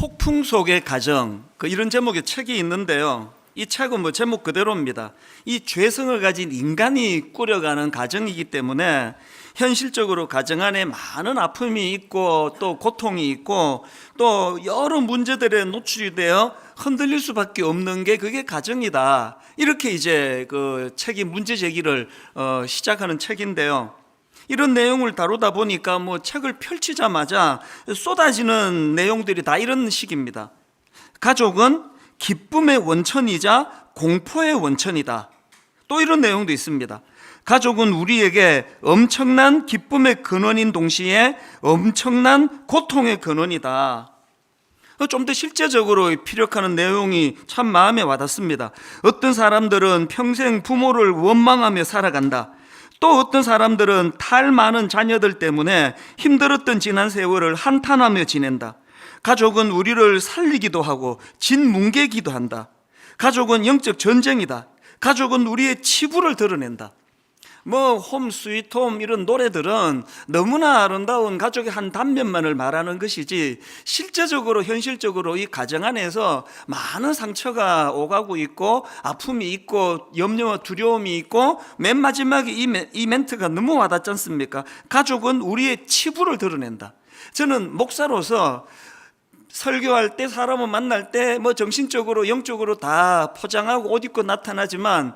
폭풍 속의 가정, 이런 제목의 책이 있는데요. 이 책은 제목 그대로입니다. 이 죄성을 가진 인간이 꾸려가는 가정이기 때문에 현실적으로 가정 안에 많은 아픔이 있고 또 고통이 있고 또 여러 문제들에 노출이 되어 흔들릴 수밖에 없는 게 그게 가정이다. 이렇게 이제 그 책이 문제 제기를 시작하는 책인데요. 이런 내용을 다루다 보니까 책을 펼치자마자 쏟아지는 내용들이 다 이런 식입니다. 가족은 기쁨의 원천이자 공포의 원천이다. 또 이런 내용도 있습니다. 가족은 우리에게 엄청난 기쁨의 근원인 동시에 엄청난 고통의 근원이다. 좀 더 실제적으로 피력하는 내용이 참 마음에 와닿습니다. 어떤 사람들은 평생 부모를 원망하며 살아간다. 또 어떤 사람들은 탈 많은 자녀들 때문에 힘들었던 지난 세월을 한탄하며 지낸다. 가족은 우리를 살리기도 하고 진뭉개기도 한다. 가족은 영적 전쟁이다. 가족은 우리의 치부를 드러낸다. 홈 스위트 홈 이런 노래들은 너무나 아름다운 가족의 한 단면만을 말하는 것이지 실제적으로 현실적으로 이 가정 안에서 많은 상처가 오가고 있고 아픔이 있고 염려와 두려움이 있고 맨 마지막에 이 멘트가 너무 와닿지 않습니까? 가족은 우리의 치부를 드러낸다. 저는 목사로서 설교할 때 사람을 만날 때 정신적으로 영적으로 다 포장하고 옷 입고 나타나지만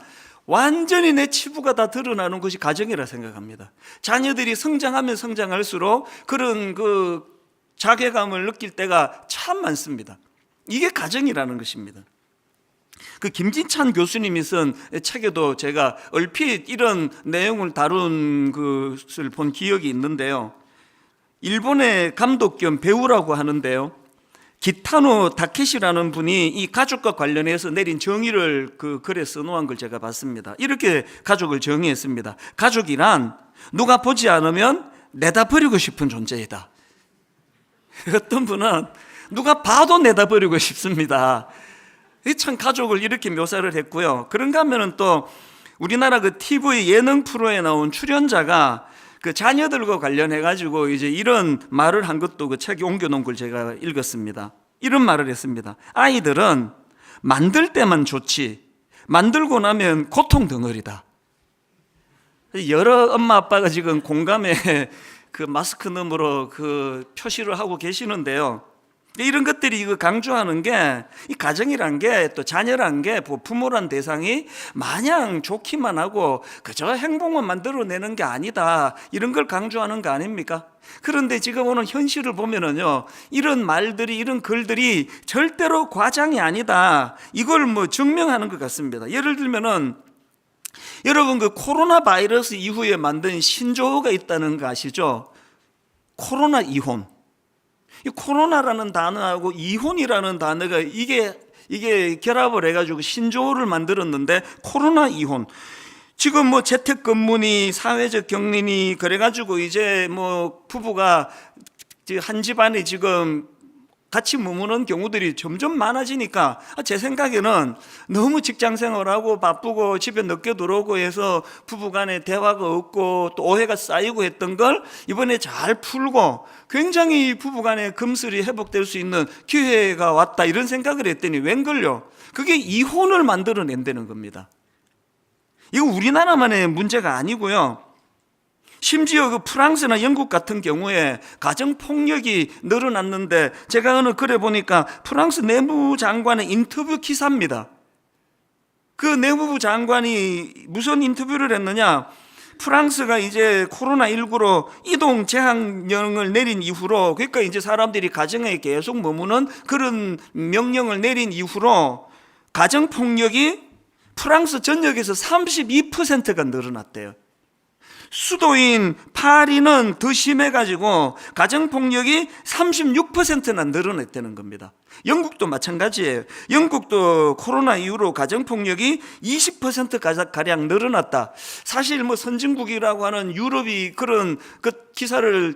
완전히 내 치부가 다 드러나는 것이 가정이라 생각합니다. 자녀들이 성장하면 성장할수록 그런 자괴감을 느낄 때가 참 많습니다. 이게 가정이라는 것입니다. 김진찬 교수님이 쓴 책에도 제가 얼핏 이런 내용을 다룬 것을 본 기억이 있는데요. 일본의 감독 겸 배우라고 하는데요. 기타노 다케시라는 분이 이 가족과 관련해서 내린 정의를 글에 써놓은 걸 제가 봤습니다. 이렇게 가족을 정의했습니다. 가족이란 누가 보지 않으면 내다버리고 싶은 존재이다. 어떤 분은 누가 봐도 내다버리고 싶습니다. 참 가족을 이렇게 묘사를 했고요. 그런가 하면은 또 우리나라 TV 예능 프로에 나온 출연자가 자녀들과 관련해가지고 이제 이런 말을 한 것도 책에 옮겨놓은 걸 제가 읽었습니다. 이런 말을 했습니다. 아이들은 만들 때만 좋지 만들고 나면 고통 덩어리다. 여러 엄마 아빠가 지금 공감의 마스크 너머로 표시를 하고 계시는데요. 이런 것들이 강조하는 게 이 가정이란 게 또 자녀란 게 부모란 대상이 마냥 좋기만 하고 그저 행복만 만들어내는 게 아니다. 이런 걸 강조하는 거 아닙니까? 그런데 지금 오늘 현실을 보면은요, 이런 말들이 이런 글들이 절대로 과장이 아니다. 이걸 증명하는 것 같습니다. 예를 들면은 여러분 코로나 바이러스 이후에 만든 신조어가 있다는 거 아시죠? 코로나 이혼. 이 코로나라는 단어하고 이혼이라는 단어가 이게 결합을 해가지고 신조어를 만들었는데 코로나 이혼. 지금 재택근무니 사회적 격리니 그래가지고 이제 부부가 한 집안에 지금 같이 머무는 경우들이 점점 많아지니까 제 생각에는 너무 직장 생활하고 바쁘고 집에 늦게 들어오고 해서 부부간에 대화가 없고 또 오해가 쌓이고 했던 걸 이번에 잘 풀고 굉장히 부부간에 금슬이 회복될 수 있는 기회가 왔다 이런 생각을 했더니 웬걸요? 그게 이혼을 만들어낸다는 겁니다. 이거 우리나라만의 문제가 아니고요. 심지어 프랑스나 영국 같은 경우에 가정폭력이 늘어났는데 제가 어느 글에 보니까 프랑스 내무장관의 인터뷰 기사입니다. 내무부 장관이 무슨 인터뷰를 했느냐? 프랑스가 이제 코로나19로 이동 제한령을 내린 이후로, 그러니까 이제 사람들이 가정에 계속 머무는 그런 명령을 내린 이후로 가정폭력이 프랑스 전역에서 32%가 늘어났대요. 수도인 파리는 더 심해가지고 가정폭력이 36%나 늘어났다는 겁니다. 영국도 마찬가지예요. 영국도 코로나 이후로 가정폭력이 20%가량 늘어났다. 사실 선진국이라고 하는 유럽이 그런 기사를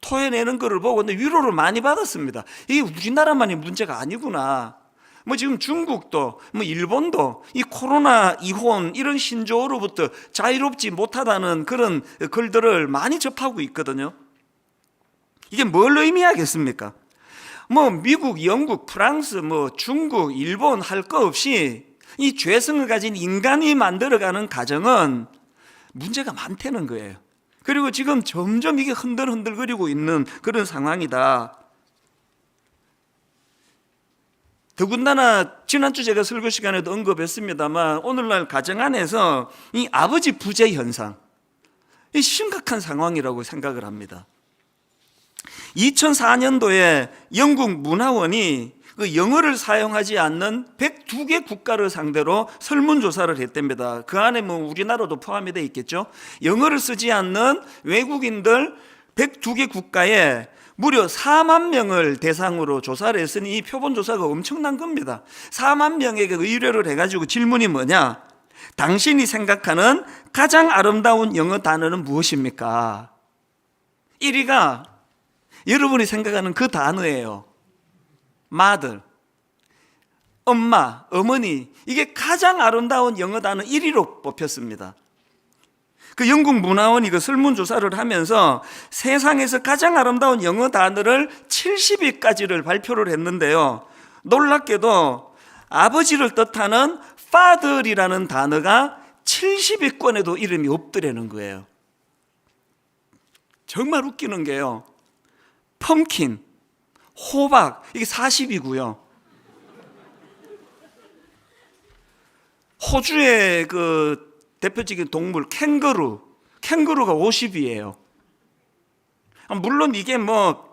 토해내는 것을 보고 위로를 많이 받았습니다. 이게 우리나라만의 문제가 아니구나. 지금 중국도 일본도 이 코로나 이혼 이런 신조어로부터 자유롭지 못하다는 그런 글들을 많이 접하고 있거든요. 이게 뭘 의미하겠습니까? 뭐 미국, 영국, 프랑스, 뭐 중국, 일본 할 거 없이 이 죄성을 가진 인간이 만들어가는 가정은 문제가 많다는 거예요. 그리고 지금 점점 이게 흔들흔들거리고 있는 그런 상황이다. 더군다나 지난주 제가 설교 시간에도 언급했습니다만 오늘날 가정 안에서 이 아버지 부재 현상, 이 심각한 상황이라고 생각을 합니다. 2004년도에 영국 문화원이 그 영어를 사용하지 않는 102개 국가를 상대로 설문조사를 했답니다. 그 안에 뭐 우리나라도 포함이 되어 있겠죠. 영어를 쓰지 않는 외국인들 102개 국가에 무려 4만 명을 대상으로 조사를 했으니 이 표본조사가 엄청난 겁니다. 4만 명에게 의뢰를 해가지고 질문이 뭐냐? 당신이 생각하는 가장 아름다운 영어 단어는 무엇입니까? 1위가 여러분이 생각하는 그 단어예요. mother, 엄마, 어머니. 이게 가장 아름다운 영어 단어 1위로 뽑혔습니다. 그 영국 문화원이 그 설문조사를 하면서 세상에서 가장 아름다운 영어 단어를 70위까지를 발표를 했는데요. 놀랍게도 아버지를 뜻하는 father이라는 단어가 70위권에도 이름이 없더라는 거예요. 정말 웃기는 게요. 펌킨, 호박, 이게 40이고요. 호주의 그 대표적인 동물 캥거루가 50이에요. 물론 이게 뭐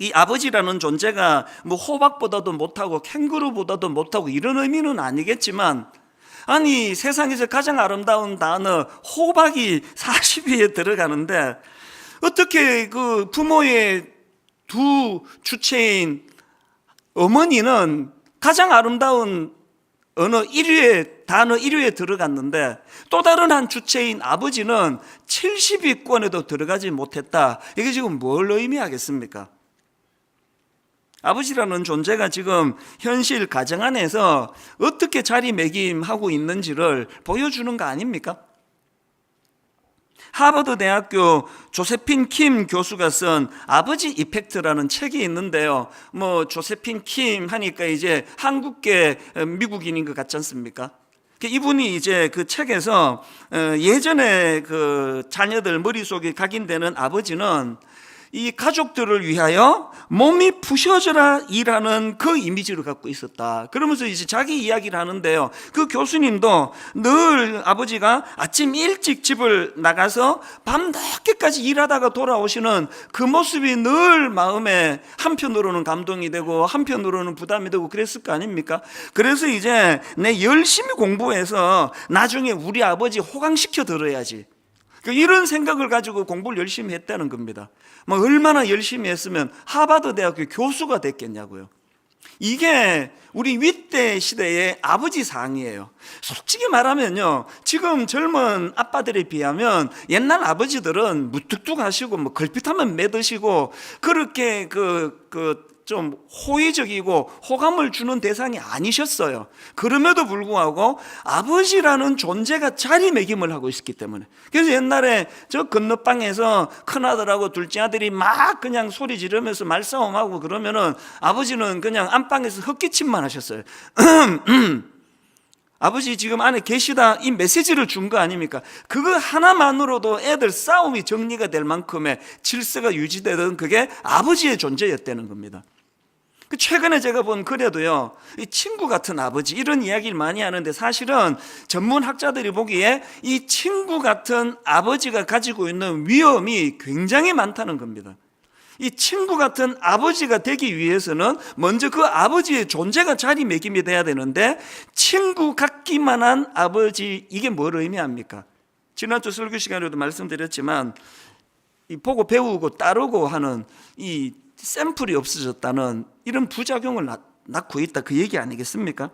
이 아버지라는 존재가 뭐 호박보다도 못하고 캥거루보다도 못하고 이런 의미는 아니겠지만, 아니 세상에서 가장 아름다운 단어 호박이 40위에 들어가는데 어떻게 그 부모의 두 주체인 어머니는 가장 아름다운 단어 1위에 들어갔는데 또 다른 한 주체인 아버지는 70위권에도 들어가지 못했다. 이게 지금 뭘 의미하겠습니까? 아버지라는 존재가 지금 현실 가정 안에서 어떻게 자리매김하고 있는지를 보여주는 거 아닙니까? 하버드 대학교 조세핀 킴 교수가 쓴 아버지 이펙트라는 책이 있는데요. 뭐 조세핀 킴 하니까 이제 한국계 미국인인 것 같지 않습니까? 이분이 이제 그 책에서 예전에 그 자녀들 머릿속에 각인되는 아버지는 이 가족들을 위하여 몸이 부셔져라 일하는 그 이미지를 갖고 있었다. 그러면서 이제 자기 이야기를 하는데요. 그 교수님도 늘 아버지가 아침 일찍 집을 나가서 밤 늦게까지 일하다가 돌아오시는 그 모습이 늘 마음에 한편으로는 감동이 되고 한편으로는 부담이 되고 그랬을 거 아닙니까? 그래서 이제 내 열심히 공부해서 나중에 우리 아버지 호강시켜 들어야지, 이런 생각을 가지고 공부를 열심히 했다는 겁니다. 뭐 얼마나 열심히 했으면 하버드 대학교 교수가 됐겠냐고요. 이게 우리 윗대 시대의 아버지 상이에요. 솔직히 말하면요, 지금 젊은 아빠들에 비하면 옛날 아버지들은 무뚝뚝하시고 뭐 걸핏하면 매드시고 그렇게 좀 호의적이고 호감을 주는 대상이 아니셨어요. 그럼에도 불구하고 아버지라는 존재가 자리매김을 하고 있었기 때문에. 그래서 옛날에 저 건너방에서 큰아들하고 둘째 아들이 막 그냥 소리 지르면서 말싸움하고 그러면은 아버지는 그냥 안방에서 헛기침만 하셨어요. 아버지 지금 안에 계시다, 이 메시지를 준 거 아닙니까? 그거 하나만으로도 애들 싸움이 정리가 될 만큼의 질서가 유지되던 그게 아버지의 존재였다는 겁니다. 최근에 제가 본 글에도요, 이 친구 같은 아버지 이런 이야기를 많이 하는데 사실은 전문학자들이 보기에 이 친구 같은 아버지가 가지고 있는 위험이 굉장히 많다는 겁니다. 이 친구 같은 아버지가 되기 위해서는 먼저 그 아버지의 존재가 자리매김이 돼야 되는데, 친구 같기만 한 아버지, 이게 뭘 의미합니까? 지난주 설교 시간에도 말씀드렸지만 이 보고 배우고 따르고 하는 이 샘플이 없어졌다는 이런 부작용을 낳고 있다, 그 얘기 아니겠습니까?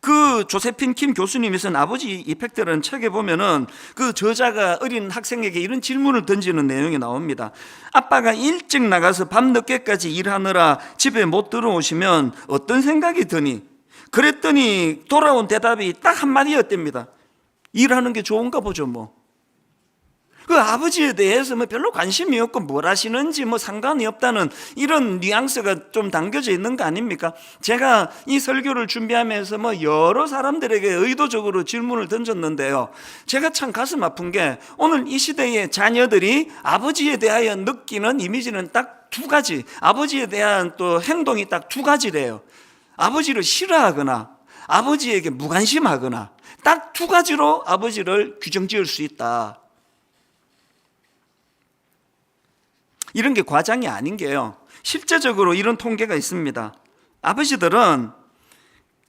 그 조세핀 킴 교수님이 쓴 아버지 이펙트라는 책에 보면은 그 저자가 어린 학생에게 이런 질문을 던지는 내용이 나옵니다. 아빠가 일찍 나가서 밤늦게까지 일하느라 집에 못 들어오시면 어떤 생각이 드니? 그랬더니 돌아온 대답이 딱 한마디였답니다. 일하는 게 좋은가 보죠 뭐. 그 아버지에 대해서 뭐 별로 관심이 없고 뭘 하시는지 뭐 상관이 없다는 이런 뉘앙스가 좀 담겨져 있는 거 아닙니까? 제가 이 설교를 준비하면서 뭐 여러 사람들에게 의도적으로 질문을 던졌는데요, 제가 참 가슴 아픈 게 오늘 이 시대의 자녀들이 아버지에 대하여 느끼는 이미지는 딱 두 가지, 아버지에 대한 또 행동이 딱 두 가지래요. 아버지를 싫어하거나 아버지에게 무관심하거나, 딱 두 가지로 아버지를 규정 지을 수 있다. 이런 게 과장이 아닌 게요, 실제적으로 이런 통계가 있습니다. 아버지들은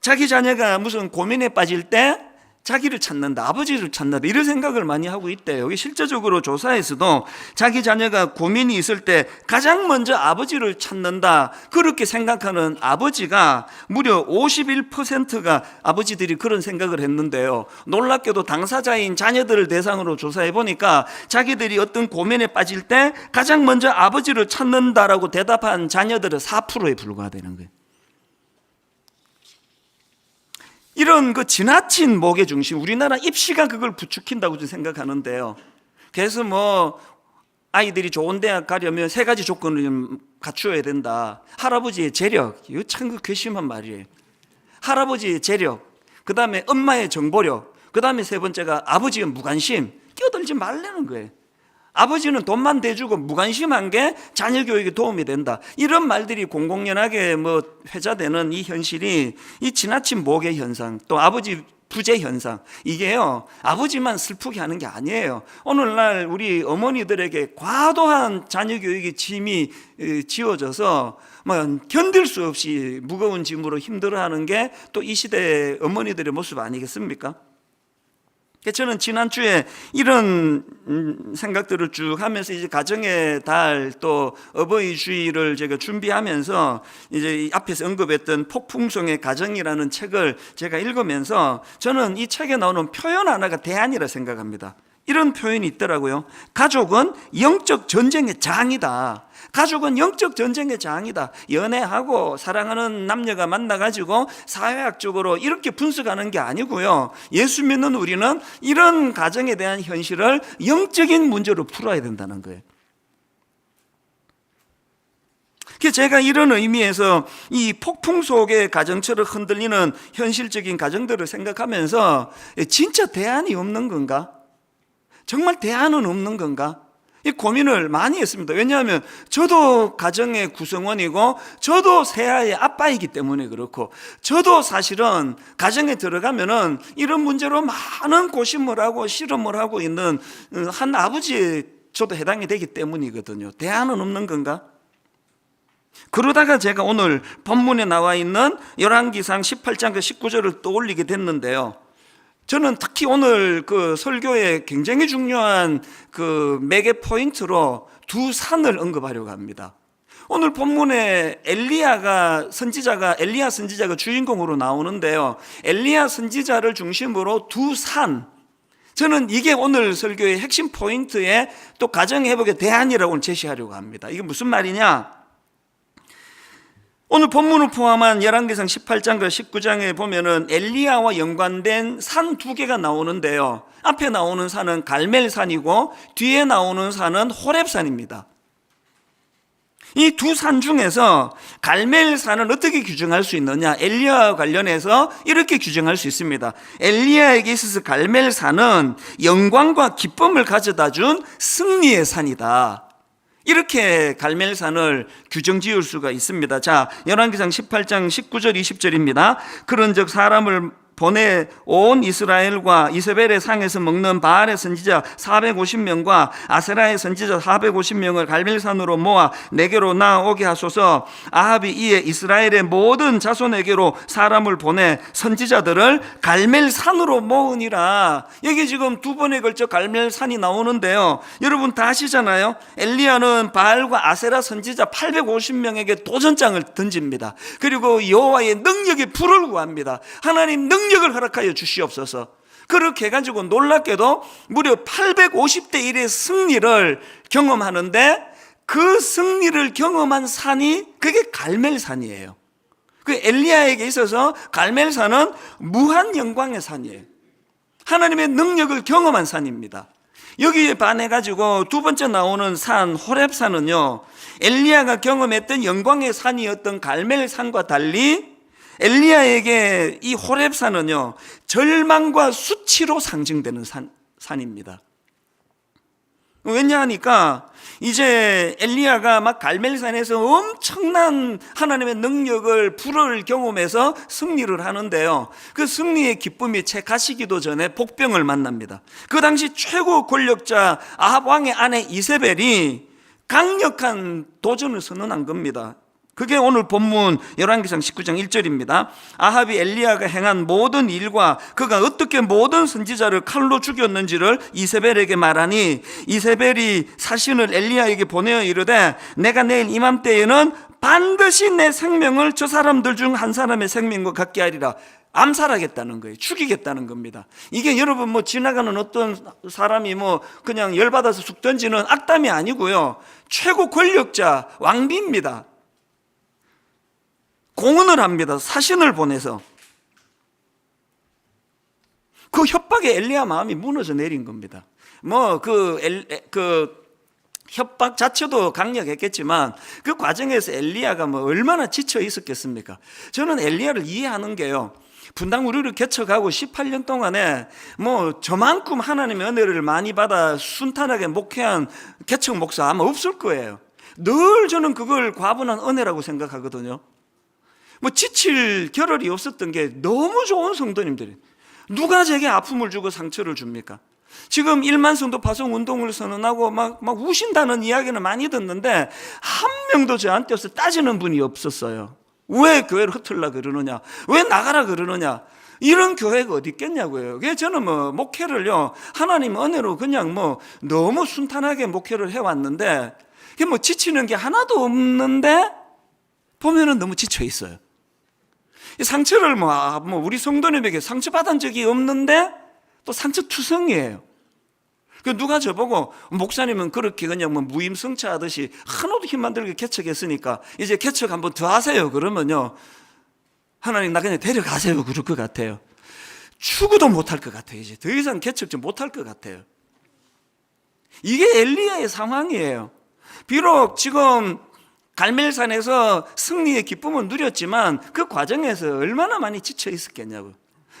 자기 자녀가 무슨 고민에 빠질 때 자기를 찾는다, 아버지를 찾는다, 이런 생각을 많이 하고 있대요. 실제적으로 조사에서도 자기 자녀가 고민이 있을 때 가장 먼저 아버지를 찾는다, 그렇게 생각하는 아버지가 무려 51%가 아버지들이 그런 생각을 했는데요, 놀랍게도 당사자인 자녀들을 대상으로 조사해 보니까 자기들이 어떤 고민에 빠질 때 가장 먼저 아버지를 찾는다라고 대답한 자녀들은 4%에 불과하다는 거예요. 이런 그 지나친 목의 중심, 우리나라 입시가 그걸 부추긴다고 생각하는데요. 그래서 뭐 아이들이 좋은 대학 가려면 세 가지 조건을 좀 갖추어야 된다. 할아버지의 재력, 이거 참 그 괘씸한 말이에요. 할아버지의 재력, 그 다음에 엄마의 정보력, 그 다음에 세 번째가 아버지의 무관심. 끼어들지 말라는 거예요. 아버지는 돈만 대주고 무관심한 게 자녀 교육에 도움이 된다. 이런 말들이 공공연하게 뭐 회자되는 이 현실이, 이 지나친 모계 현상, 또 아버지 부재 현상, 이게요 아버지만 슬프게 하는 게 아니에요. 오늘날 우리 어머니들에게 과도한 자녀 교육의 짐이 지어져서 뭐 견딜 수 없이 무거운 짐으로 힘들어하는 게 또 이 시대의 어머니들의 모습 아니겠습니까? 저는 지난주에 이런 생각들을 쭉 하면서 이제 가정의 달, 또 어버이 주일을 제가 준비하면서 이제 앞에서 언급했던 폭풍성의 가정이라는 책을 제가 읽으면서 저는 이 책에 나오는 표현 하나가 대안이라 생각합니다. 이런 표현이 있더라고요. 가족은 영적 전쟁의 장이다. 가족은 영적 전쟁의 장이다. 연애하고 사랑하는 남녀가 만나가지고 사회학적으로 이렇게 분석하는 게 아니고요, 예수 믿는 우리는 이런 가정에 대한 현실을 영적인 문제로 풀어야 된다는 거예요. 제가 이런 의미에서 이 폭풍 속의 가정처럼 흔들리는 현실적인 가정들을 생각하면서 진짜 대안이 없는 건가? 정말 대안은 없는 건가? 이 고민을 많이 했습니다. 왜냐하면 저도 가정의 구성원이고 저도 새아이의 아빠이기 때문에 그렇고, 저도 사실은 가정에 들어가면은 이런 문제로 많은 고심을 하고 실험을 하고 있는 한 아버지에 저도 해당이 되기 때문이거든요. 대안은 없는 건가? 그러다가 제가 오늘 본문에 나와 있는 열왕기상 18장 19절을 떠올리게 됐는데요, 저는 특히 오늘 그 설교에 굉장히 중요한 그 매개 포인트로 두 산을 언급하려고 합니다. 오늘 본문에 엘리야 선지자가 주인공으로 나오는데요, 엘리야 선지자를 중심으로 두 산, 저는 이게 오늘 설교의 핵심 포인트에 또 가정회복의 대안이라고 제시하려고 합니다. 이게 무슨 말이냐? 오늘 본문을 포함한 열왕기상 18장과 19장에 보면은 엘리야와 연관된 산 두 개가 나오는데요, 앞에 나오는 산은 갈멜산이고 뒤에 나오는 산은 호렙산입니다. 이 두 산 중에서 갈멜산은 어떻게 규정할 수 있느냐? 엘리야와 관련해서 이렇게 규정할 수 있습니다. 엘리야에게 있어서 갈멜산은 영광과 기쁨을 가져다 준 승리의 산이다. 이렇게 갈멜산을 규정 지을 수가 있습니다. 자, 열왕기상 18장 19절 20절입니다. 그런즉 사람을 보내 온 이스라엘과 이세벨의 상에서 먹는 바알의 선지자 450명과 아세라의 선지자 450명을 갈멜산으로 모아 내게로 나오게 하소서. 아합이 이에 이스라엘의 모든 자손에게로 사람을 보내 선지자들을 갈멜산으로 모으니라. 여기 지금 두 번에 걸쳐 갈멜산이 나오는데요, 여러분 다 아시잖아요. 엘리야는 바알과 아세라 선지자 850명에게 도전장을 던집니다. 그리고 여호와의 능력의 불을 구합니다. 하나님 능력을 허락하여 주시옵소서. 그렇게 해가지고 놀랍게도 무려 850대 1의 승리를 경험하는데, 그 승리를 경험한 산이 그게 갈멜산이에요. 그 엘리야에게 있어서 갈멜산은 무한 영광의 산이에요. 하나님의 능력을 경험한 산입니다. 여기에 반해가지고 두 번째 나오는 산 호렙산은요, 엘리야가 경험했던 영광의 산이었던 갈멜산과 달리 엘리야에게 이 호렙산은요, 절망과 수치로 상징되는 산입니다. 왜냐하니까 이제 엘리야가 막 갈멜산에서 엄청난 하나님의 능력을, 불을 경험해서 승리를 하는데요, 그 승리의 기쁨이 채 가시기도 전에 복병을 만납니다. 그 당시 최고 권력자 아합 왕의 아내 이세벨이 강력한 도전을 선언한 겁니다. 그게 오늘 본문 열왕기상 19장 1절입니다. 아합이 엘리야가 행한 모든 일과 그가 어떻게 모든 선지자를 칼로 죽였는지를 이세벨에게 말하니, 이세벨이 사신을 엘리야에게 보내어 이르되 내가 내일 이맘때에는 반드시 내 생명을 저 사람들 중 한 사람의 생명과 같게 하리라. 암살하겠다는 거예요. 죽이겠다는 겁니다. 이게 여러분 뭐 지나가는 어떤 사람이 뭐 그냥 열받아서 쑥 던지는 악담이 아니고요, 최고 권력자 왕비입니다. 공언을 합니다. 사신을 보내서. 그 협박에 엘리야 마음이 무너져 내린 겁니다. 뭐 그 협박 자체도 강력했겠지만 그 과정에서 엘리야가 뭐 얼마나 지쳐 있었겠습니까? 저는 엘리야를 이해하는 게요, 분당 우리를 개척하고 18년 동안에 뭐 저만큼 하나님의 은혜를 많이 받아 순탄하게 목회한 개척 목사 아마 없을 거예요. 늘 저는 그걸 과분한 은혜라고 생각하거든요. 뭐 지칠 겨를이 없었던 게 너무 좋은 성도님들이, 누가 제게 아픔을 주고 상처를 줍니까? 지금 1만 성도 파송 운동을 선언하고 막 우신다는 이야기는 많이 듣는데 한 명도 저한테 없어 따지는 분이 없었어요. 왜 교회를 흩으려 그러느냐, 왜 나가라 그러느냐, 이런 교회가 어디 있겠냐고요. 그래서 저는 뭐 목회를요, 하나님 은혜로 그냥 뭐 너무 순탄하게 목회를 해왔는데, 그게 뭐 지치는 게 하나도 없는데 보면은 너무 지쳐 있어요. 상처를 뭐 우리 성도님에게 상처받은 적이 없는데 또 상처투성이에요. 누가 저보고 목사님은 그렇게 그냥 뭐 무임승차하듯이 하나도 힘 안 들게 개척했으니까 이제 개척 한번 더 하세요 그러면요, 하나님 나 그냥 데려가세요 그럴 것 같아요. 추구도 못할 것 같아요. 이제 더 이상 개척 좀 못할 것 같아요. 이게 엘리야의 상황이에요. 비록 지금 갈멜산에서 승리의 기쁨을 누렸지만 그 과정에서 얼마나 많이 지쳐 있었겠냐고.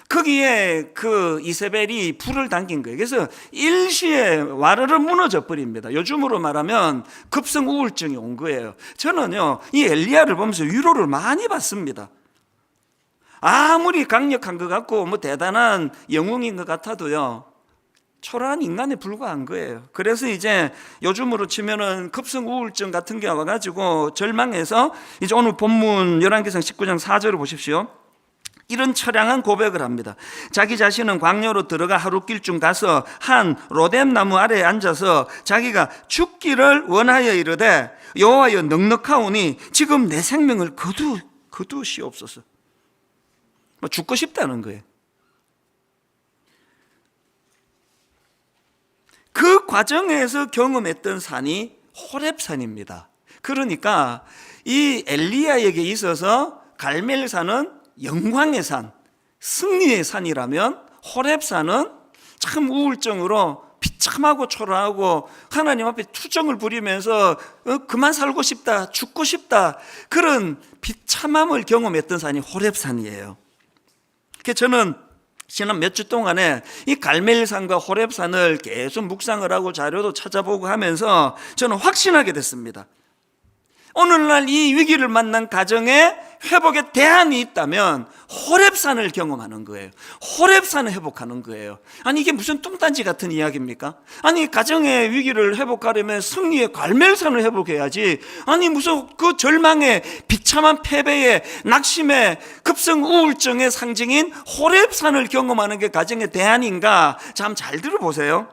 거기에 그 이세벨이 불을 당긴 거예요. 그래서 일시에 와르르 무너져 버립니다. 요즘으로 말하면 급성 우울증이 온 거예요. 저는요, 이 엘리야를 보면서 위로를 많이 받습니다. 아무리 강력한 것 같고 뭐 대단한 영웅인 것 같아도요, 초라한 인간에 불과한 거예요. 그래서 이제 요즘으로 치면은 급성 우울증 같은 게 와가지고 절망해서 이제 오늘 본문 열왕기상 19장 4절을 보십시오. 이런 처량한 고백을 합니다. 자기 자신은 광야로 들어가 하룻길 중 가서 한 로뎀 나무 아래에 앉아서 자기가 죽기를 원하여 이르되 여호와여 넉넉하오니 지금 내 생명을 거두시옵소서. 뭐 죽고 싶다는 거예요. 그 과정에서 경험했던 산이 호렙산입니다. 그러니까 이 엘리야에게 있어서 갈멜산은 영광의 산, 승리의 산이라면 호렙산은 참 우울증으로 비참하고 초라하고 하나님 앞에 투정을 부리면서 그만 살고 싶다, 죽고 싶다, 그런 비참함을 경험했던 산이 호렙산이에요. 그래서 저는 지난 몇 주 동안에 이 갈멜산과 호렙산을 계속 묵상을 하고 자료도 찾아보고 하면서 저는 확신하게 됐습니다. 오늘날 이 위기를 만난 가정에 회복의 대안이 있다면 호렙산을 경험하는 거예요. 호렙산을 회복하는 거예요. 아니 이게 무슨 뚱딴지 같은 이야기입니까? 아니 가정의 위기를 회복하려면 승리의 갈멜산을 회복해야지, 아니 무슨 그 절망의 비참한 패배의 낙심의 급성 우울증의 상징인 호렙산을 경험하는 게 가정의 대안인가? 참 잘 들어보세요.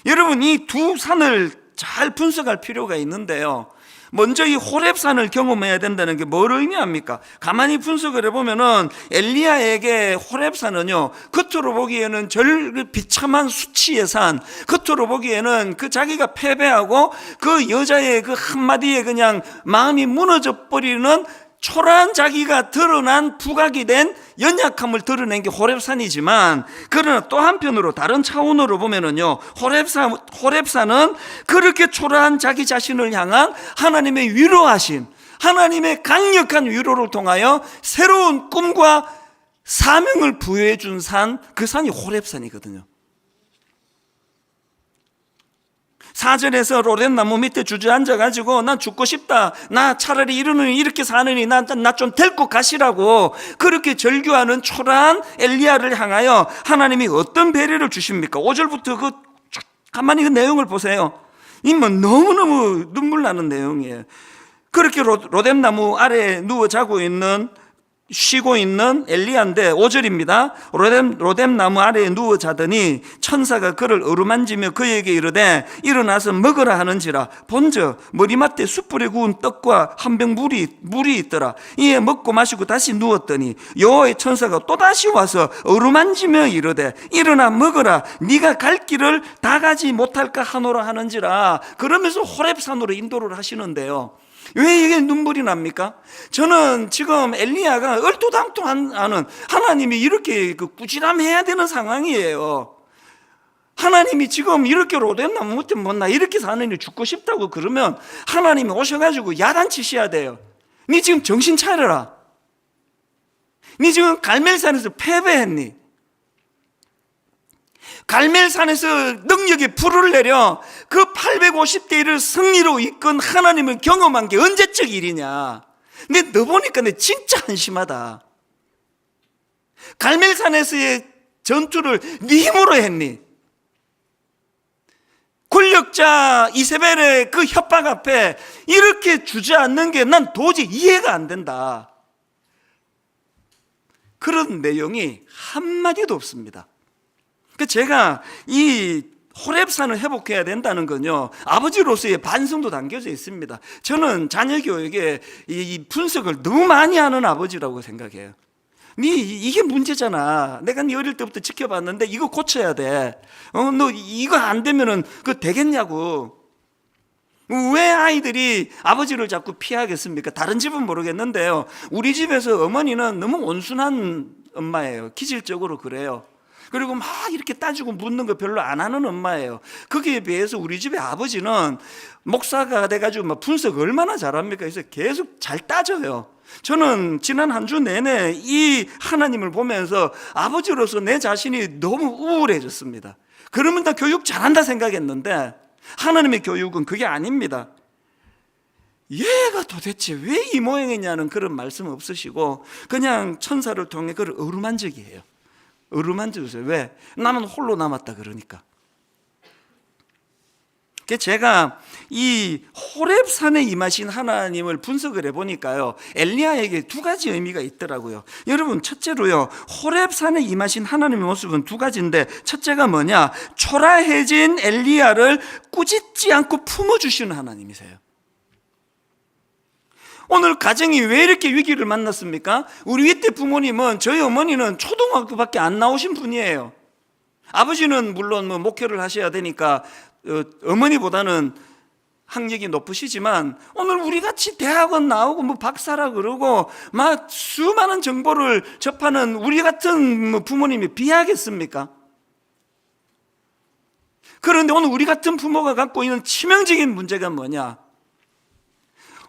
여러분, 이 두 산을 잘 분석할 필요가 있는데요, 먼저 이 호렙산을 경험해야 된다는 게 뭘 의미합니까? 가만히 분석을 해보면은 엘리야에게 호렙산은요, 겉으로 보기에는 비참한 수치의 산, 겉으로 보기에는 그 자기가 패배하고 그 여자의 그 한마디에 그냥 마음이 무너져 버리는 초라한 자기가 드러난 부각이 된 연약함을 드러낸 게 호렙산이지만, 그러나 또 한편으로 다른 차원으로 보면은요, 호렙산은 그렇게 초라한 자기 자신을 향한 하나님의 위로하심, 하나님의 강력한 위로를 통하여 새로운 꿈과 사명을 부여해 준 산, 그 산이 호렙산이거든요. 사절에서 로뎀나무 밑에 주저앉아가지고 난 죽고 싶다, 나 차라리 이러느니 이렇게 사느니 나 좀 데리고 가시라고 그렇게 절규하는 초라한 엘리야를 향하여 하나님이 어떤 배려를 주십니까? 5절부터 가만히 그 내용을 보세요. 뭐 너무너무 눈물 나는 내용이에요. 그렇게 로뎀나무 아래에 누워 쉬고 있는 엘리야인데, 5절입니다. 로뎀나무 아래에 누워 자더니 천사가 그를 어루만지며 그에게 이르되 일어나서 먹으라 하는지라. 본즉 머리맡에 숯불에 구운 떡과 한 병 물이 있더라. 이에 먹고 마시고 다시 누웠더니 여호와의 천사가 또다시 와서 어루만지며 이르되 일어나 먹으라, 네가 갈 길을 다 가지 못할까 하노라 하는지라. 그러면서 호렙산으로 인도를 하시는데요, 왜 이게 눈물이 납니까? 저는 지금 엘리야가 얼토당토하는, 하나님이 이렇게 꾸지람해야 되는 상황이에요. 하나님이 지금 이렇게 로뎀나무 밑에 나 이렇게 사느니 죽고 싶다고 그러면 하나님이 오셔가지고 야단치셔야 돼요. 니 지금 정신 차려라. 니 지금 갈멜산에서 패배했니? 갈멜산에서 능력의 불을 내려 그 850대 1을 승리로 이끈 하나님을 경험한 게 언제적 일이냐. 근데 너 보니까 내 진짜 한심하다. 갈멜산에서의 전투를 네 힘으로 했니? 권력자 이세벨의 그 협박 앞에 이렇게 주저앉는 게 난 도저히 이해가 안 된다. 그런 내용이 한마디도 없습니다. 제가 이 호렙산을 회복해야 된다는 건요, 아버지로서의 반성도 담겨져 있습니다. 저는 자녀 교육에 이 분석을 너무 많이 하는 아버지라고 생각해요. 이게 문제잖아. 내가 네 어릴 때부터 지켜봤는데 이거 고쳐야 돼. 너 이거 안 되면은 그거 되겠냐고. 왜 아이들이 아버지를 자꾸 피하겠습니까? 다른 집은 모르겠는데요, 우리 집에서 어머니는 너무 온순한 엄마예요. 기질적으로 그래요. 그리고 막 이렇게 따지고 묻는 거 별로 안 하는 엄마예요. 거기에 비해서 우리 집의 아버지는 목사가 돼가지고 막 분석 얼마나 잘합니까? 그래서 계속 잘 따져요. 저는 지난 한 주 내내 이 하나님을 보면서 아버지로서 내 자신이 너무 우울해졌습니다. 그러면 다 교육 잘한다 생각했는데 하나님의 교육은 그게 아닙니다. 얘가 도대체 왜 이 모양이냐는 그런 말씀 없으시고 그냥 천사를 통해 그를 어루만지게 해요. 어루만져주세요. 왜? 나는 홀로 남았다 그러니까. 제가 이 호렙산에 임하신 하나님을 분석을 해보니까요, 엘리야에게 두 가지 의미가 있더라고요. 여러분, 첫째로요, 호렙산에 임하신 하나님의 모습은 두 가지인데, 첫째가 뭐냐? 초라해진 엘리야를 꾸짖지 않고 품어주시는 하나님이세요. 오늘 가정이 왜 이렇게 위기를 만났습니까? 우리 윗대 부모님은, 저희 어머니는 초등학교밖에 안 나오신 분이에요. 아버지는 물론 목회를 하셔야 되니까 어머니보다는 학력이 높으시지만, 오늘 우리 같이 대학원 나오고 박사라 그러고 막 수많은 정보를 접하는 우리 같은 부모님이 비하겠습니까? 그런데 오늘 우리 같은 부모가 갖고 있는 치명적인 문제가 뭐냐?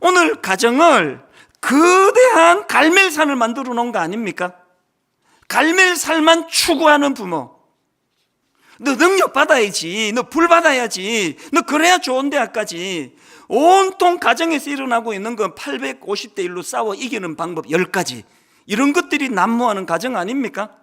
오늘 가정을 거대한 갈멜산을 만들어 놓은 거 아닙니까? 갈멜산만 추구하는 부모. 너 능력 받아야지, 너 불 받아야지, 너 그래야 좋은 대학까지. 온통 가정에서 일어나고 있는 건 850대 1로 싸워 이기는 방법 10가지, 이런 것들이 난무하는 가정 아닙니까?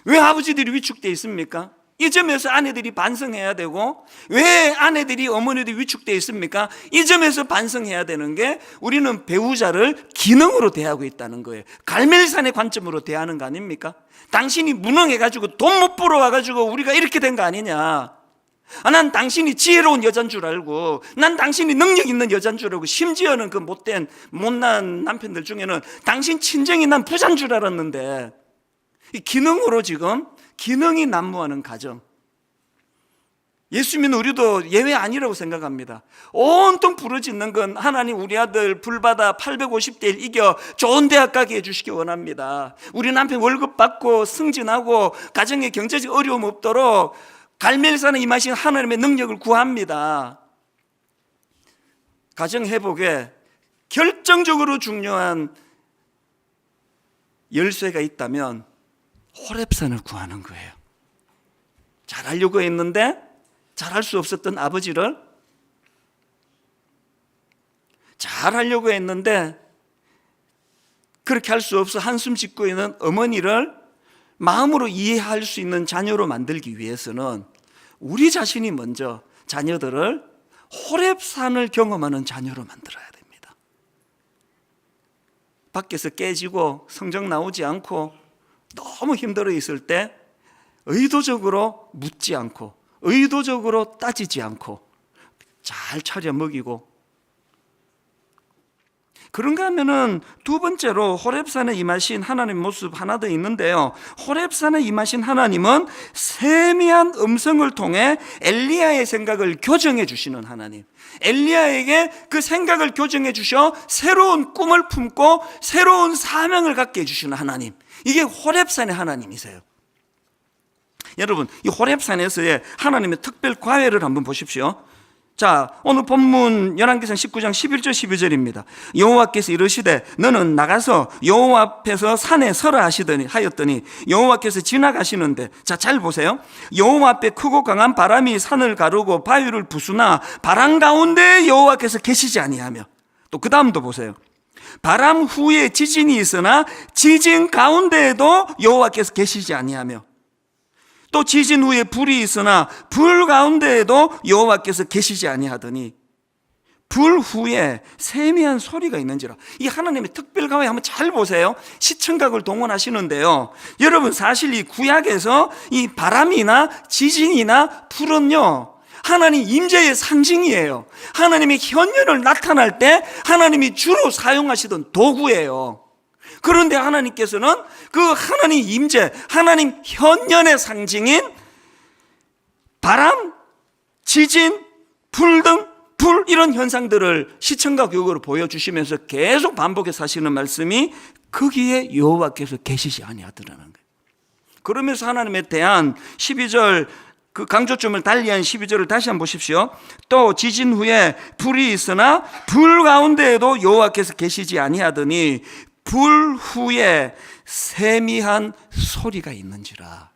왜 아버지들이 위축되어 있습니까? 이 점에서 아내들이 반성해야 되고, 왜 아내들이 어머니들이 위축되어 있습니까? 이 점에서 반성해야 되는 게, 우리는 배우자를 기능으로 대하고 있다는 거예요. 갈멜산의 관점으로 대하는 거 아닙니까? 당신이 무능해가지고 돈 못 벌어와가지고 우리가 이렇게 된 거 아니냐. 난 당신이 지혜로운 여잔 줄 알고, 난 당신이 능력 있는 여잔 줄 알고, 심지어는 그 못난 남편들 중에는 당신 친정이 난 부자인 줄 알았는데, 이 기능으로 지금 기능이 난무하는 가정. 예수 믿는 우리도 예외 아니라고 생각합니다. 온통 부르짖는 건 하나님 우리 아들 불받아 850대 1 이겨 좋은 대학 가게 해주시기 원합니다. 우리 남편 월급 받고 승진하고 가정에 경제적 어려움 없도록 갈멜산에 임하신 하나님의 능력을 구합니다. 가정 회복에 결정적으로 중요한 열쇠가 있다면 호렙산을 구하는 거예요. 잘하려고 했는데 잘할 수 없었던 아버지를, 잘하려고 했는데 그렇게 할 수 없어 한숨 짓고 있는 어머니를 마음으로 이해할 수 있는 자녀로 만들기 위해서는 우리 자신이 먼저 자녀들을 호렙산을 경험하는 자녀로 만들어야 됩니다. 밖에서 깨지고 성적 나오지 않고 너무 힘들어 있을 때 의도적으로 묻지 않고 의도적으로 따지지 않고 잘 차려 먹이고, 그런가 하면은 두 번째로 호렙산에 임하신 하나님의 모습 하나 더 있는데요. 호렙산에 임하신 하나님은 세미한 음성을 통해 엘리야의 생각을 교정해 주시는 하나님. 엘리야에게 그 생각을 교정해 주셔 새로운 꿈을 품고 새로운 사명을 갖게 해주시는 하나님. 이게 호렙산의 하나님이세요. 여러분, 이 호렙산에서의 하나님의 특별 과외를 한번 보십시오. 자, 오늘 본문 열왕기상 19장 11절 12절입니다. 여호와께서 이르시되 너는 나가서 여호와 앞에서 산에 서라 하였더니 여호와께서 지나가시는데, 자, 잘 보세요. 여호와 앞에 크고 강한 바람이 산을 가르고 바위를 부수나 바람 가운데 여호와께서 계시지 아니하며, 또 그 다음도 보세요. 바람 후에 지진이 있으나 지진 가운데에도 여호와께서 계시지 아니하며, 또 지진 후에 불이 있으나 불 가운데에도 여호와께서 계시지 아니하더니 불 후에 세미한 소리가 있는지라. 이 하나님의 특별 가외 한번 잘 보세요. 시청각을 동원하시는데요. 여러분, 사실 이 구약에서 이 바람이나 지진이나 불은요, 하나님 임재의 상징이에요. 하나님의 현현을 나타날 때 하나님이 주로 사용하시던 도구예요. 그런데 하나님께서는 그 하나님 임재, 하나님 현현의 상징인 바람, 지진, 불 등 불 이런 현상들을 시청각 교육으로 보여주시면서 계속 반복해서 하시는 말씀이 거기에 여호와께서 계시지 아니하더라는 거예요. 그러면서 하나님에 대한 12절 그 강조점을 달리한 12절을 다시 한번 보십시오. 또 지진 후에 불이 있으나 불 가운데에도 여호와께서 계시지 아니하더니 불 후에 세미한 소리가 있는지라.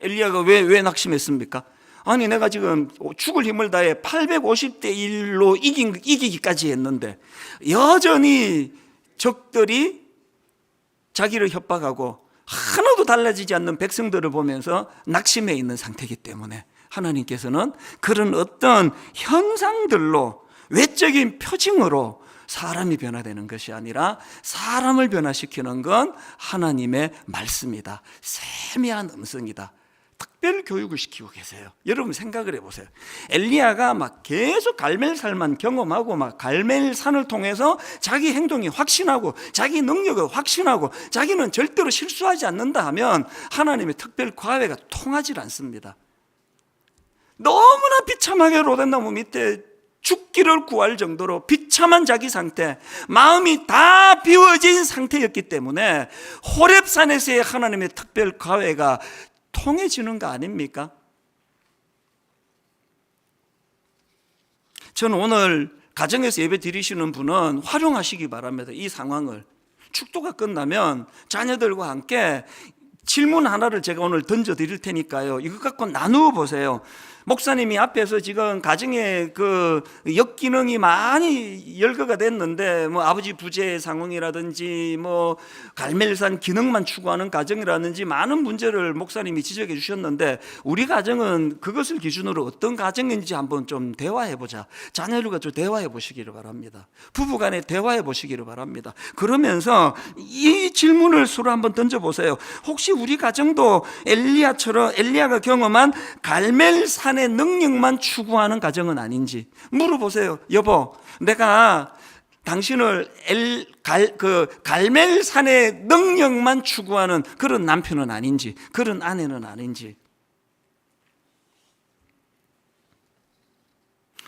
엘리야가 왜 낙심했습니까? 아니, 내가 지금 죽을 힘을 다해 850대 1로 이기기까지 했는데 여전히 적들이 자기를 협박하고 하나도 달라지지 않는 백성들을 보면서 낙심해 있는 상태이기 때문에 하나님께서는 그런 어떤 현상들로, 외적인 표징으로 사람이 변화되는 것이 아니라 사람을 변화시키는 건 하나님의 말씀이다, 세미한 음성이다, 특별 교육을 시키고 계세요. 여러분 생각을 해보세요. 엘리야가 막 계속 갈멜산만 경험하고 막 갈멜산을 통해서 자기 행동이 확신하고 자기 능력을 확신하고 자기는 절대로 실수하지 않는다 하면 하나님의 특별 과외가 통하지 않습니다. 너무나 비참하게 로덴나무 밑에 죽기를 구할 정도로 비참한 자기 상태, 마음이 다 비워진 상태였기 때문에 호렙산에서의 하나님의 특별 과외가 통해지는 거 아닙니까? 저는 오늘 가정에서 예배 드리시는 분은 활용하시기 바랍니다. 이 상황을. 축도가 끝나면 자녀들과 함께 질문 하나를 제가 오늘 던져 드릴 테니까요, 이것 갖고 나누어 보세요. 목사님이 앞에서 지금 가정의 그 역기능이 많이 열거가 됐는데, 뭐 아버지 부재 상황이라든지 뭐 갈멜산 기능만 추구하는 가정이라든지 많은 문제를 목사님이 지적해 주셨는데, 우리 가정은 그것을 기준으로 어떤 가정인지 한번 좀 대화해 보자. 자녀들과 좀 대화해 보시기를 바랍니다. 부부간에 대화해 보시기를 바랍니다. 그러면서 이 질문을 서로 한번 던져 보세요. 혹시 우리 가정도 엘리야가 경험한 갈멜산의 능력만 추구하는 가정은 아닌지 물어보세요. 여보, 내가 당신을 갈멜산의 능력만 추구하는 그런 남편은 아닌지, 그런 아내는 아닌지.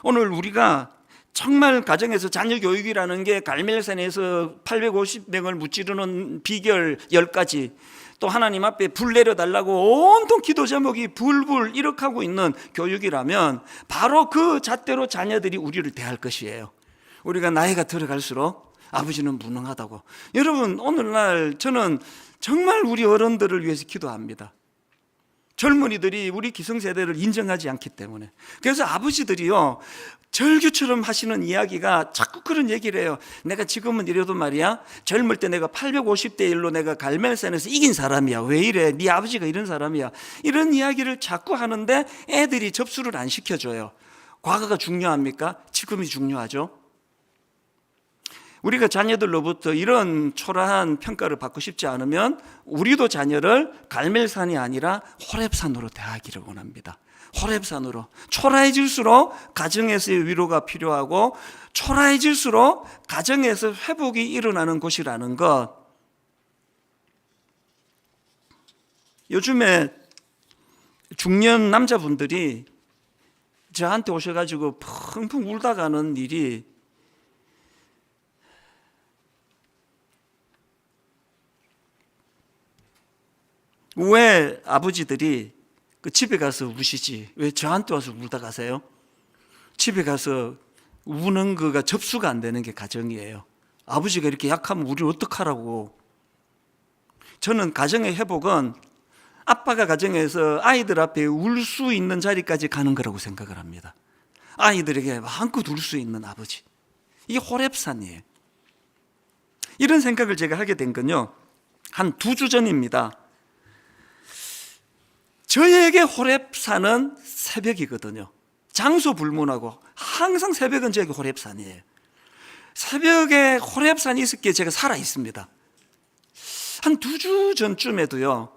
오늘 우리가 정말 가정에서 자녀 교육이라는 게 갈멜산에서 850명을 무찌르는 비결 10가지, 또 하나님 앞에 불 내려달라고 온통 기도 제목이 불불 이렇게 있는 교육이라면 바로 그 잣대로 자녀들이 우리를 대할 것이에요. 우리가 나이가 들어갈수록 아버지는 무능하다고. 여러분, 오늘날 저는 정말 우리 어른들을 위해서 기도합니다. 젊은이들이 우리 기성세대를 인정하지 않기 때문에. 그래서 아버지들이요, 절규처럼 하시는 이야기가 자꾸 그런 얘기를 해요. 내가 지금은 이래도 말이야, 젊을 때 내가 850대 1로 내가 갈멜산에서 이긴 사람이야. 왜 이래? 네 아버지가 이런 사람이야. 이런 이야기를 자꾸 하는데 애들이 접수를 안 시켜줘요. 과거가 중요합니까? 지금이 중요하죠. 우리가 자녀들로부터 이런 초라한 평가를 받고 싶지 않으면 우리도 자녀를 갈멜산이 아니라 호렙산으로 대하기를 원합니다. 호렙산으로. 초라해질수록 가정에서의 위로가 필요하고, 초라해질수록 가정에서 회복이 일어나는 곳이라는 것. 요즘에 중년 남자분들이 저한테 오셔가지고 펑펑 울다 가는 일이, 왜 아버지들이 그 집에 가서 우시지, 왜 저한테 와서 울다 가세요? 집에 가서 우는 거가 접수가 안 되는 게 가정이에요. 아버지가 이렇게 약하면 우리 어떡하라고. 저는 가정의 회복은 아빠가 가정에서 아이들 앞에 울 수 있는 자리까지 가는 거라고 생각을 합니다. 아이들에게 마음껏 울 수 있는 아버지, 이게 호렙산이에요. 이런 생각을 제가 하게 된 건요, 한 2주 전입니다. 저에게 호렙산은 새벽이거든요. 장소 불문하고 항상 새벽은 저에게 호렙산이에요. 새벽에 호렙산이 있었기에 제가 살아 있습니다. 한 2주 전쯤에도요,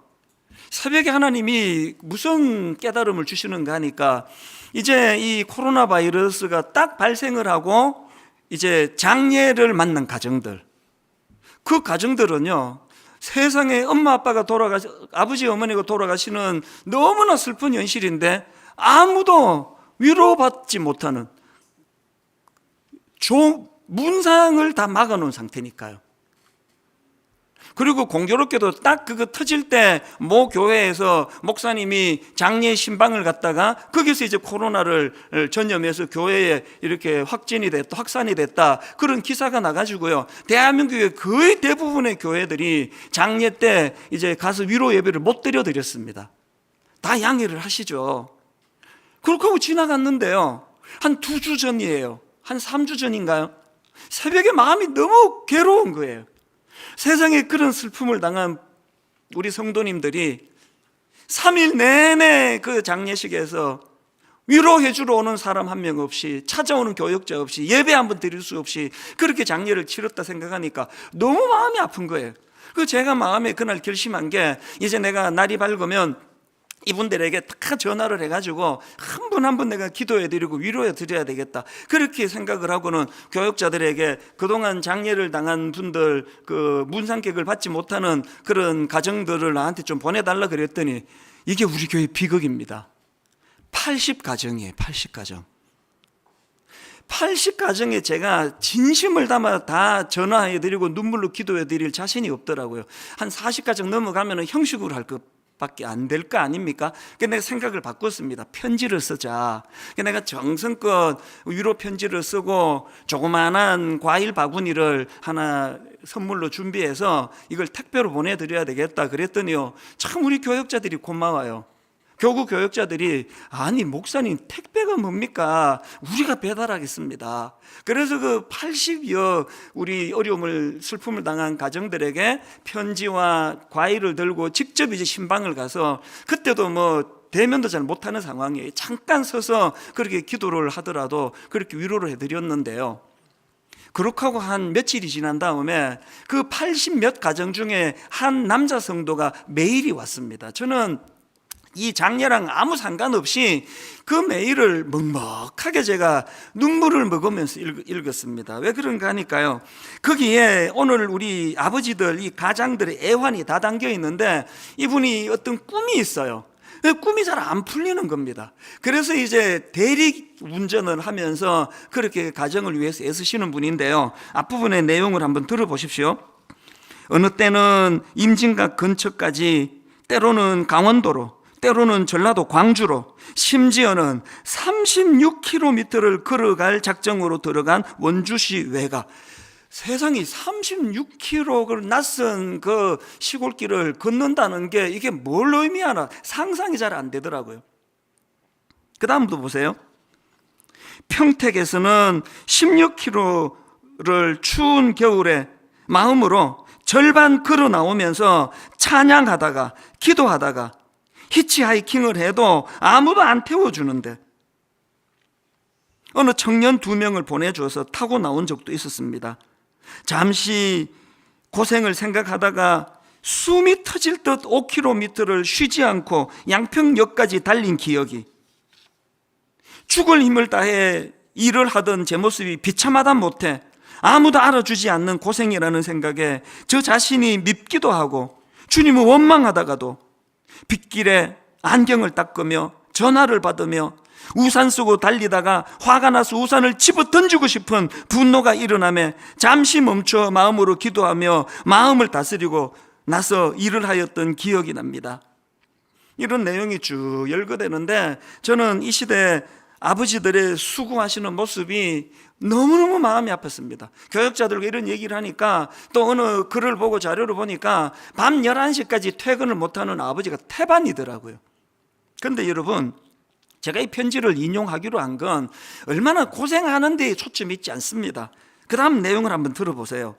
새벽에 하나님이 무슨 깨달음을 주시는가 하니까, 이제 이 코로나 바이러스가 딱 발생을 하고 이제 장례를 맞는 가정들, 그 가정들은요, 세상에 엄마 아빠가 아버지 어머니가 돌아가시는 너무나 슬픈 현실인데 아무도 위로받지 못하는 문상을 다 막아놓은 상태니까요. 그리고 공교롭게도 딱 그거 터질 때 모 교회에서 목사님이 장례 신방을 갖다가 거기서 이제 코로나를 전염해서 교회에 이렇게 확진이 됐다, 확산이 됐다, 그런 기사가 나가지고요, 대한민국의 거의 대부분의 교회들이 장례 때 이제 가서 위로 예배를 못 드렸습니다. 다 양해를 하시죠. 그렇게 하고 지나갔는데요, 한 2주 전이에요. 한 3주 전인가요? 새벽에 마음이 너무 괴로운 거예요. 세상에 그런 슬픔을 당한 우리 성도님들이 3일 내내 그 장례식에서 위로해 주러 오는 사람 한 명 없이, 찾아오는 교역자 없이, 예배 한번 드릴 수 없이 그렇게 장례를 치렀다 생각하니까 너무 마음이 아픈 거예요. 그 제가 마음에 그날 결심한 게, 이제 내가 날이 밝으면 이분들에게 다 전화를 해가지고 한 분 한 분 내가 기도해드리고 위로해드려야 되겠다, 그렇게 생각을 하고는 교역자들에게 그동안 장례를 당한 분들 그 문상객을 받지 못하는 그런 가정들을 나한테 좀 보내달라 그랬더니, 이게 우리 교회 비극입니다. 80가정이에요. 80가정. 80가정에 제가 진심을 담아 다 전화해드리고 눈물로 기도해드릴 자신이 없더라고요. 한 40가정 넘어가면 형식으로 할 것 밖에 안 될 거 아닙니까? 그래서 내가 생각을 바꿨습니다. 편지를 쓰자. 그래서 내가 정성껏 위로 편지를 쓰고 조그마한 과일 바구니를 하나 선물로 준비해서 이걸 택배로 보내드려야 되겠다 그랬더니요, 참 우리 교역자들이 고마워요. 교구 교역자들이, 아니 목사님 택배가 뭡니까? 우리가 배달하겠습니다. 그래서 그 80여 우리 어려움을 슬픔을 당한 가정들에게 편지와 과일을 들고 직접 이제 신방을 가서, 그때도 뭐 대면도 잘 못하는 상황이에요. 잠깐 서서 그렇게 기도를 하더라도 그렇게 위로를 해드렸는데요, 그렇게 하고 한 며칠이 지난 다음에 그 80몇 가정 중에 한 남자 성도가 메일이 왔습니다. 저는 이 장례랑 아무 상관없이 그 메일을 먹먹하게 제가 눈물을 머금으면서 읽었습니다. 왜 그런가 하니까요, 거기에 오늘 우리 아버지들, 이 가장들의 애환이 다 담겨 있는데, 이분이 어떤 꿈이 있어요. 꿈이 잘 안 풀리는 겁니다. 그래서 이제 대리 운전을 하면서 그렇게 가정을 위해서 애쓰시는 분인데요. 앞부분의 내용을 한번 들어보십시오. 어느 때는 임진각 근처까지, 때로는 강원도로, 때로는 전라도 광주로, 심지어는 36km를 걸어갈 작정으로 들어간 원주시 외곽. 세상이 36km 낯선 그 시골길을 걷는다는 게 이게 뭘 의미하나 상상이 잘 안 되더라고요. 그 다음도 보세요. 평택에서는 16km를 추운 겨울에 마음으로 절반 걸어 나오면서 찬양하다가 기도하다가 히치하이킹을 해도 아무도 안 태워주는데 어느 청년 2명을 보내줘서 타고 나온 적도 있었습니다. 잠시 고생을 생각하다가 숨이 터질 듯 5km를 쉬지 않고 양평역까지 달린 기억이, 죽을 힘을 다해 일을 하던 제 모습이 비참하다 못해 아무도 알아주지 않는 고생이라는 생각에 저 자신이 밉기도 하고 주님을 원망하다가도 빗길에 안경을 닦으며 전화를 받으며 우산 쓰고 달리다가 화가 나서 우산을 집어 던지고 싶은 분노가 일어나며 잠시 멈춰 마음으로 기도하며 마음을 다스리고 나서 일을 하였던 기억이 납니다. 이런 내용이 쭉 열거되는데 저는 이 시대 아버지들의 수고하시는 모습이 너무너무 마음이 아팠습니다. 교역자들과 이런 얘기를 하니까 또 어느 글을 보고 자료를 보니까 밤 11시까지 퇴근을 못하는 아버지가 태반이더라고요. 그런데 여러분, 제가 이 편지를 인용하기로 한 건 얼마나 고생하는 데에 초점이 있지 않습니다. 그 다음 내용을 한번 들어보세요.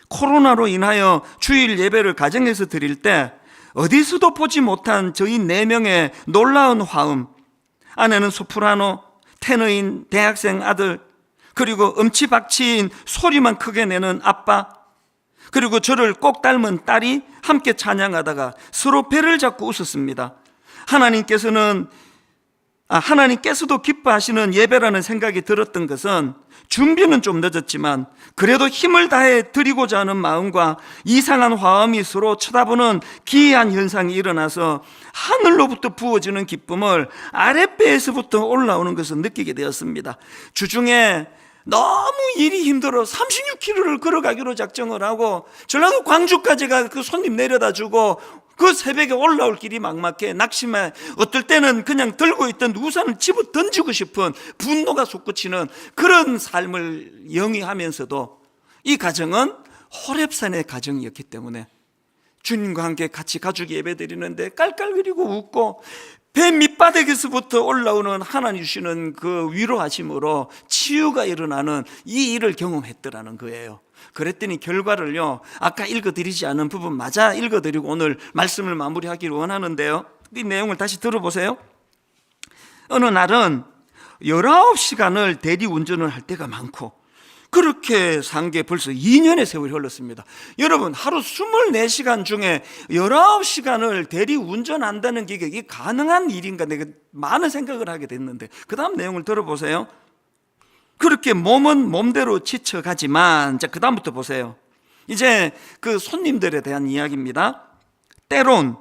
코로나로 인하여 주일 예배를 가정에서 드릴 때 어디서도 보지 못한 저희 4명의 놀라운 화음, 아내는 소프라노, 테너인 대학생 아들, 그리고 엄치박치인 소리만 크게 내는 아빠, 그리고 저를 꼭 닮은 딸이 함께 찬양하다가 서로 배를 잡고 웃었습니다. 하나님께서도 기뻐하시는 예배라는 생각이 들었던 것은 준비는 좀 늦었지만 그래도 힘을 다해 드리고자 하는 마음과 이상한 화음이 서로 쳐다보는 기이한 현상이 일어나서 하늘로부터 부어지는 기쁨을 아랫배에서부터 올라오는 것을 느끼게 되었습니다. 주중에 너무 일이 힘들어 36km를 걸어가기로 작정을 하고 전라도 광주까지가 그 손님 내려다 주고 그 새벽에 올라올 길이 막막해 낙심해 어떨 때는 그냥 들고 있던 우산을 집어 던지고 싶은 분노가 솟구치는 그런 삶을 영위하면서도 이 가정은 호렙산의 가정이었기 때문에 주님과 함께 같이 가족 예배 드리는데 깔깔거리고 웃고 배 밑바닥에서부터 올라오는 하나님 주시는 그 위로하심으로 치유가 일어나는 이 일을 경험했더라는 거예요. 그랬더니 결과를요, 아까 읽어드리지 않은 부분 마저 읽어드리고 오늘 말씀을 마무리하기를 원하는데요, 이 내용을 다시 들어보세요. 어느 날은 19시간을 대리운전을 할 때가 많고 그렇게 산 게 벌써 2년의 세월이 흘렀습니다. 여러분, 하루 24시간 중에 19시간을 대리운전한다는 게 이게 가능한 일인가 내가 많은 생각을 하게 됐는데 그 다음 내용을 들어보세요. 그렇게 몸은 몸대로 지쳐가지만, 자, 그 다음부터 보세요. 이제 그 손님들에 대한 이야기입니다. 때론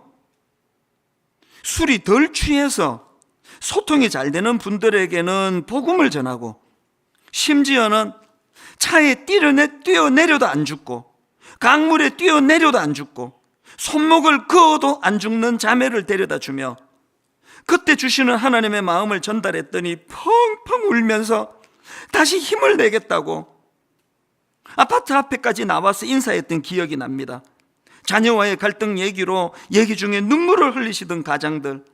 술이 덜 취해서 소통이 잘 되는 분들에게는 복음을 전하고 심지어는 차에 뛰어내려도 안 죽고 강물에 뛰어내려도 안 죽고 손목을 그어도 안 죽는 자매를 데려다 주며 그때 주시는 하나님의 마음을 전달했더니 펑펑 울면서 다시 힘을 내겠다고 아파트 앞에까지 나와서 인사했던 기억이 납니다. 자녀와의 갈등 얘기 중에 눈물을 흘리시던 가장들,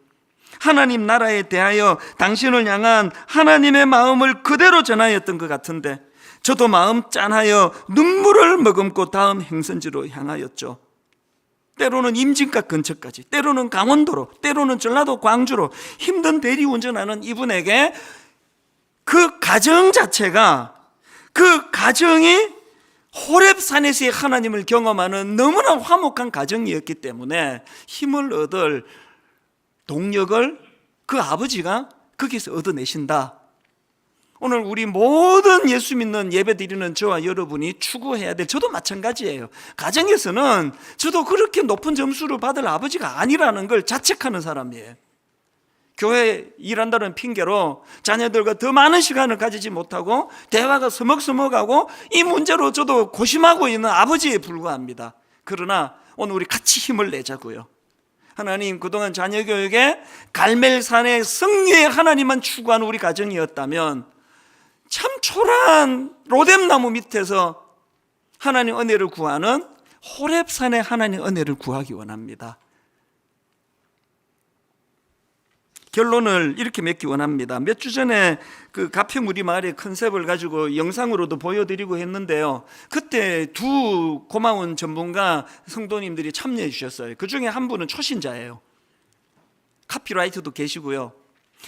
하나님 나라에 대하여 당신을 향한 하나님의 마음을 그대로 전하였던 것 같은데 저도 마음 짠하여 눈물을 머금고 다음 행선지로 향하였죠. 때로는 임진각 근처까지, 때로는 강원도로, 때로는 전라도 광주로 힘든 대리운전하는 이분에게 그 가정 자체가, 그 가정이 호렙산에서의 하나님을 경험하는 너무나 화목한 가정이었기 때문에 힘을 얻을 동력을 그 아버지가 거기서 얻어내신다. 오늘 우리 모든 예수 믿는 예배 드리는 저와 여러분이 추구해야 될, 저도 마찬가지예요. 가정에서는 저도 그렇게 높은 점수를 받을 아버지가 아니라는 걸 자책하는 사람이에요. 교회 일한다는 핑계로 자녀들과 더 많은 시간을 가지지 못하고 대화가 서먹서먹하고 이 문제로 저도 고심하고 있는 아버지에 불과합니다. 그러나 오늘 우리 같이 힘을 내자고요. 하나님, 그동안 자녀 교육에 갈멜산의 승리의 하나님만 추구하는 우리 가정이었다면 참 초라한 로뎀나무 밑에서 하나님 은혜를 구하는 호렙산의 하나님 은혜를 구하기 원합니다. 결론을 이렇게 맺기 원합니다. 몇 주 전에 그 가평 우리 마을의 컨셉을 가지고 영상으로도 보여드리고 했는데요. 그때 두 고마운 전문가 성도님들이 참여해 주셨어요. 그 중에 한 분은 초신자예요. 카피라이터도 계시고요.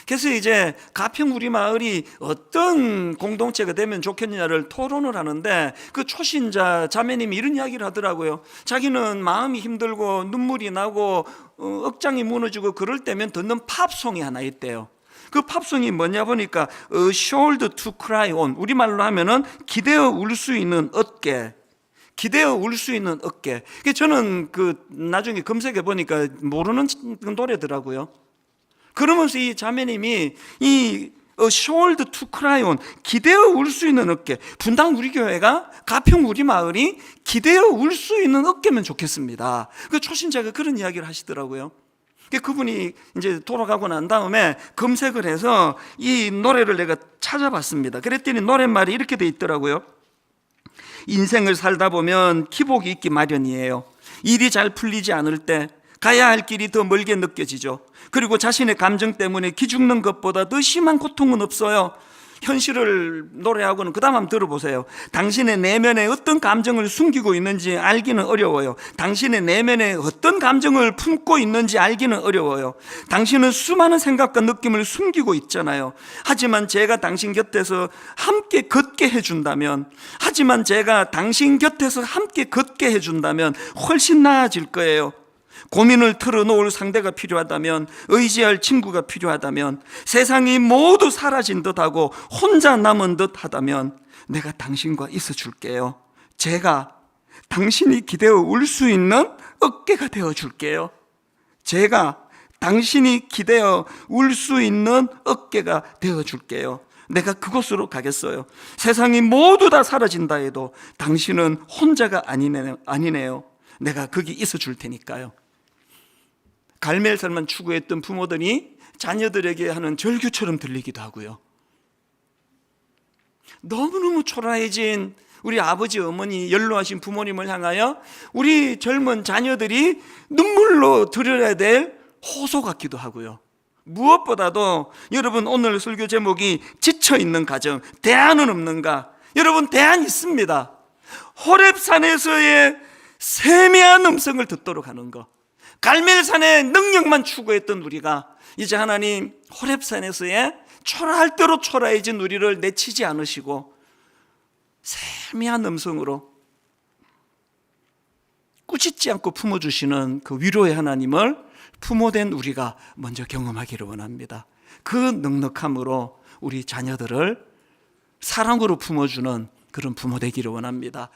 그래서 이제 가평 우리 마을이 어떤 공동체가 되면 좋겠느냐를 토론을 하는데 그 초신자 자매님이 이런 이야기를 하더라고요. 자기는 마음이 힘들고 눈물이 나고 억장이 무너지고 그럴 때면 듣는 팝송이 하나 있대요. 그 팝송이 뭐냐 보니까 A Shoulder to Cry On, 우리말로 하면은 기대어 울 수 있는 어깨, 기대어 울 수 있는 어깨. 저는 그 나중에 검색해 보니까 모르는 노래더라고요. 그러면서 이 자매님이 이 shoulder to cry on, 기대어 울 수 있는 어깨, 분당 우리 교회가, 가평 우리 마을이 기대어 울 수 있는 어깨면 좋겠습니다. 그 초신자가 그런 이야기를 하시더라고요. 그분이 이제 돌아가고 난 다음에 검색을 해서 이 노래를 내가 찾아봤습니다. 그랬더니 노랫말이 이렇게 돼 있더라고요. 인생을 살다 보면 기복이 있기 마련이에요. 일이 잘 풀리지 않을 때 가야 할 길이 더 멀게 느껴지죠. 그리고 자신의 감정 때문에 기죽는 것보다 더 심한 고통은 없어요. 현실을 노래하고는 그 다음 한번 들어보세요. 당신의 내면에 어떤 감정을 숨기고 있는지 알기는 어려워요. 당신의 내면에 어떤 감정을 품고 있는지 알기는 어려워요. 당신은 수많은 생각과 느낌을 숨기고 있잖아요. 하지만 제가 당신 곁에서 함께 걷게 해준다면, 하지만 제가 당신 곁에서 함께 걷게 해준다면 훨씬 나아질 거예요. 고민을 털어놓을 상대가 필요하다면, 의지할 친구가 필요하다면, 세상이 모두 사라진 듯하고 혼자 남은 듯하다면 내가 당신과 있어 줄게요. 제가 당신이 기대어 울 수 있는 어깨가 되어 줄게요. 제가 당신이 기대어 울 수 있는 어깨가 되어 줄게요. 내가 그곳으로 가겠어요. 세상이 모두 다 사라진다 해도 당신은 혼자가 아니네요. 내가 거기 있어 줄 테니까요. 갈멜산만 추구했던 부모들이 자녀들에게 하는 절규처럼 들리기도 하고요. 너무너무 초라해진 우리 아버지, 어머니, 연로하신 부모님을 향하여 우리 젊은 자녀들이 눈물로 들여야 될 호소 같기도 하고요. 무엇보다도 여러분, 오늘 설교 제목이 지쳐있는 가정, 대안은 없는가? 여러분, 대안이 있습니다. 호렙산에서의 세미한 음성을 듣도록 하는 것. 갈멜산의 능력만 추구했던 우리가 이제 하나님 호렙산에서의 초라할 대로 초라해진 우리를 내치지 않으시고 세미한 음성으로 꾸짖지 않고 품어주시는 그 위로의 하나님을 부모된 우리가 먼저 경험하기를 원합니다. 그 넉넉함으로 우리 자녀들을 사랑으로 품어주는 그런 부모 되기를 원합니다.